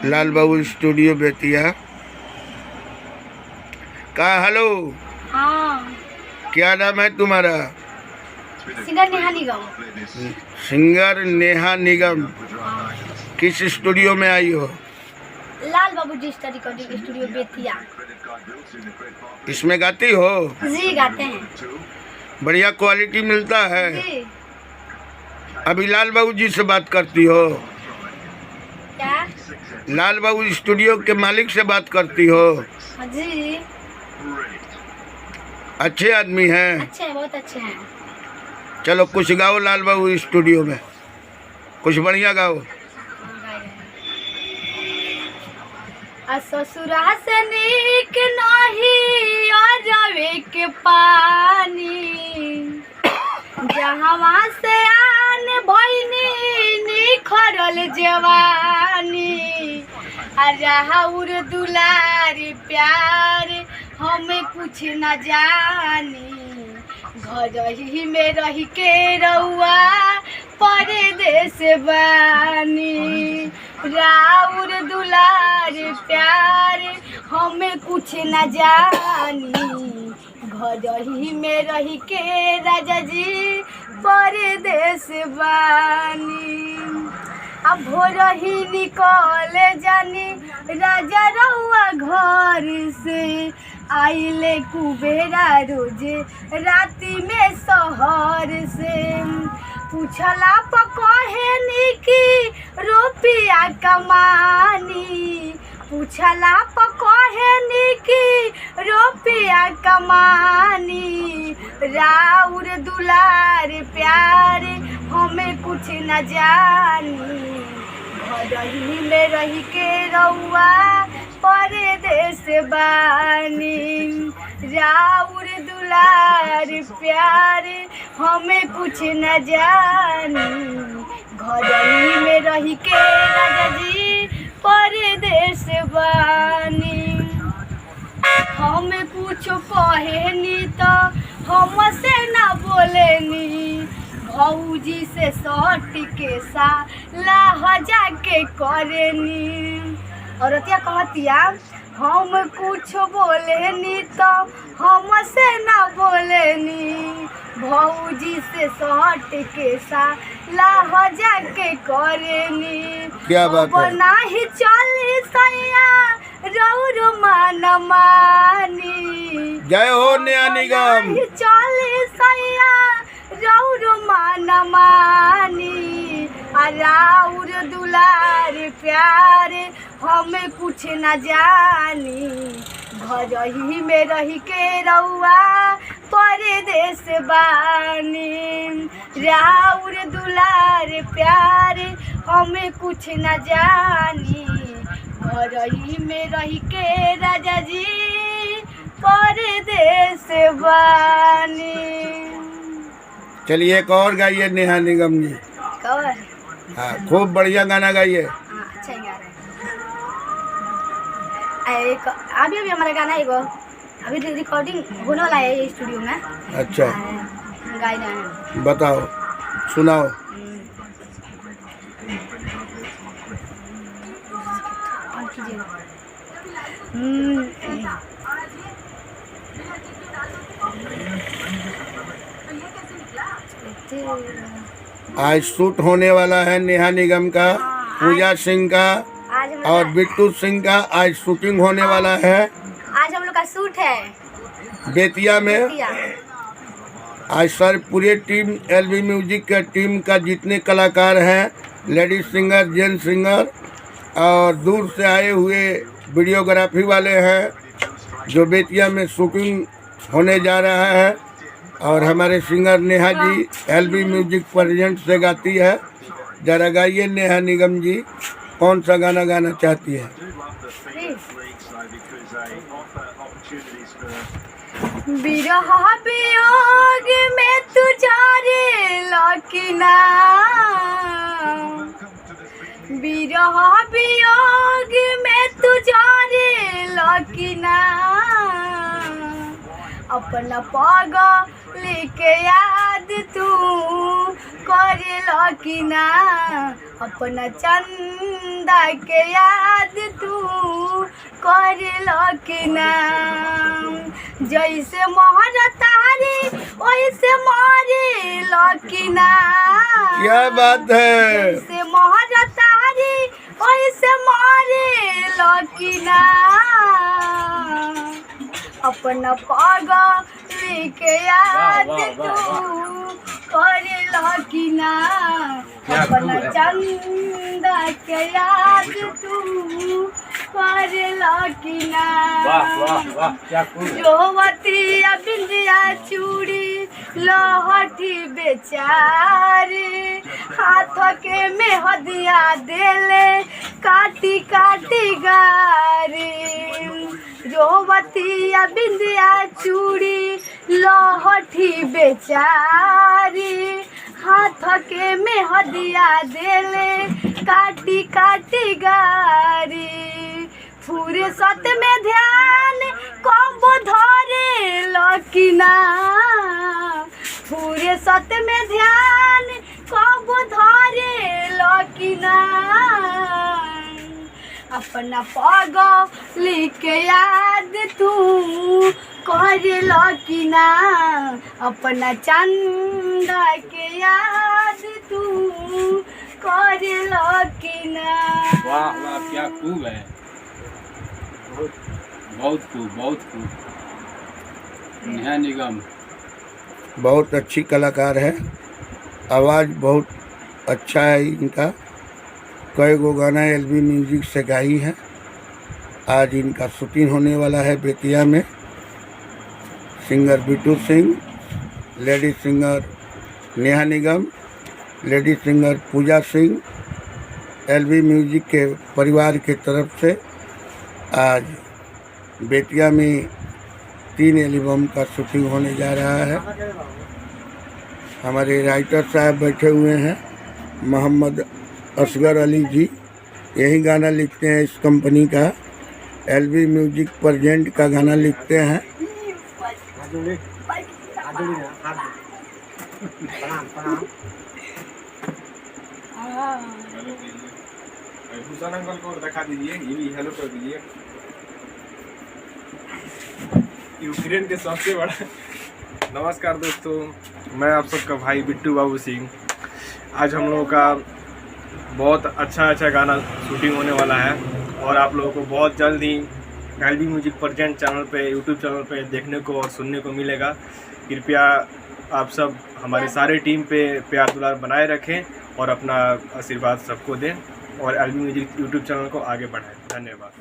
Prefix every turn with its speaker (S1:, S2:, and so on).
S1: लाल बाबू studio Bettiah का। Hello,
S2: हाँ।
S1: क्या नाम है तुम्हारा?
S2: सिंगर नेहा निगम।
S1: सिंगर नेहा निगम।
S2: हाँ।
S1: किस स्टूडियो में आई हो?
S2: लाल बाबू डिजिटल रिकॉर्डिंग स्टूडियो बेतिया।
S1: इसमें गाती हो?
S2: जी गाते हैं।
S1: बढ़िया क्वालिटी मिलता है?
S2: जी।
S1: अभी लाल बाबू जी से बात करती हो?
S2: क्या?
S1: लाल बाबू स्टूडियो के मालिक से बात करती हो?
S2: हाँ जी।
S1: अच्छे आदमी हैं?
S2: अच्छे हैं, बहुत अच्छे हैं।
S1: चलो कुछ गाओ लाल बाबू स्टूडियो में, कुछ बढ़िया गाओ।
S2: ससुरा से नीक नहीं और रवे के पानी, जहाँ से आन भइनी निखरल जवानी, राहुर दुलार प्यार हमें कुछ न जानी, घर ही में रह के रउआ परदेस बानी, राउर दुलार प्यार हमें कुछ न जानी, घर ही में रह के राजा जी परदेस बानी। अब भोर ही निकल जानी राजा रउआ घर से, आइले कुबेरा रोजे राती में शहर से, पूछला पकहे की रुपया कमानी, पूछला पकहे की रुपया कमानी, राउर दुलार प्यार हमें कुछ न जानी, घर ही में रह के रउआ परदेस बानी, राउर दुलार प्यार हमें कुछ न जानी, घर ही में रह के राजा जी परदेस बानी। हम कुछ कहनी तो हमसे न बोलेनी, भौजी से सट के साला जाके करेनी। औरतिया कहतिया हम कुछ बोलेनी तो हमसे न बोलेनी, भौजी से सट के साला जाके करेनी।
S1: क्या बात है?
S2: नाही चली सैया रउर मन मानी,
S1: जय हो नेहा निगम।
S2: चली सैया रउर मन मानी, राउर दुलार प्यार हमें कुछ न जानी, घर ही में रह के रउआ परदेस बानी, राउर दुलार प्यार हमें कुछ न जानी, घर ही में रह के राजा जी परदेस बानी।
S1: चलिए एक और गाइए नेहा निगम जी।
S2: कौन?
S1: हाँ, खूब बढ़िया गाना गाइए।
S2: हाँ, अच्छा ही गा रहे हैं। अभी हमारा गाना है, अभी रिकॉर्डिंग होने वाला है ये स्टूडियो में।
S1: अच्छा,
S2: गाई रहे हैं।
S1: बताओ, सुनाओ। आज शूट होने वाला है नेहा निगम का, पूजा सिंह का और बिट्टू सिंह का आज शूटिंग होने वाला है।
S2: आज हम लोग का शूट है
S1: बेतिया में। आज सर पूरे टीम एलबी म्यूजिक का टीम का जितने कलाकार हैं, लेडीज सिंगर, जेंट्स सिंगर और दूर से आए हुए वीडियोग्राफी वाले हैं, जो बेतिया में शूटिंग होने जा रहा है। और हमारे singer Neha ji LB music present से गाती है। जरा गाइए नेहा निगम जी, कौन सा गाना गाना चाहती है?
S2: बिरह वियोग में तुझारे लकिना, बिरह वियोग में तुझारे लकिना, अपना पागा लेके याद तू करेला कि ना अपना चंदा के याद तू करेला कि ना जैसे मोहर तारी वैसे मरेला कि ना
S1: क्या बात है।
S2: जैसे मोहर तारी वैसे मरेला कि ना अपना पागल के याद तू करेला कि ना अपना चंदा के याद तू करेला कि ना जोवतिया बिंदिया चूड़ी लहठी बेचारे हाथ के मेहदिया देले काटी काटी गारी जोवतिया बिंदिया चूड़ी लहठी बेचारी हाथ के मेहदिया देले काटी काटी गारी फुर्सत में ध्यान कब धरे लकिना फुर्सत में ध्यान कब धरे लकिना अपना पागल के याद तू करेला कि ना अपना चंदा के याद तू करेला कि ना।
S3: वाह वाह क्या खूब है, बहुत खूब बहुत खूब। नेहा निगम
S1: बहुत अच्छी कलाकार है, आवाज़ बहुत अच्छा है इनका। कई गो गाना एलबी म्यूजिक से गाई है। आज इनका शूटिंग होने वाला है बेतिया में। Singer Bittu Singh, lady singer Neha Nigam, lady singer Puja Singh, LB music के परिवार के तरफ से आज बेतिया में 3 एल्बम का शूटिंग होने जा रहा है। हमारे राइटर साहब बैठे हुए हैं, मोहम्मद असगर अली जी, यही गाना लिखते हैं इस कंपनी का। एलबी म्यूजिक प्रेजेंट का गाना लिखते हैं।
S4: भूषण अंकल को दिखा दीजिए, ये भी हेलो कर दीजिए। यूक्रेन के सबसे बड़ा नमस्कार दोस्तों, मैं आप सबका भाई बिट्टू बाबू सिंह। आज हम लोगों का बहुत अच्छा गाना शूटिंग होने वाला है और आप लोगों को बहुत जल्द ही एलबी म्यूजिक प्रेजेंट चैनल पे, यूट्यूब चैनल पे देखने को और सुनने को मिलेगा। कृपया आप सब हमारे सारे टीम पे प्यार दुलार बनाए रखें और अपना आशीर्वाद सबको दें और एलबी म्यूजिक यूट्यूब चैनल को आगे बढ़ाएं। धन्यवाद।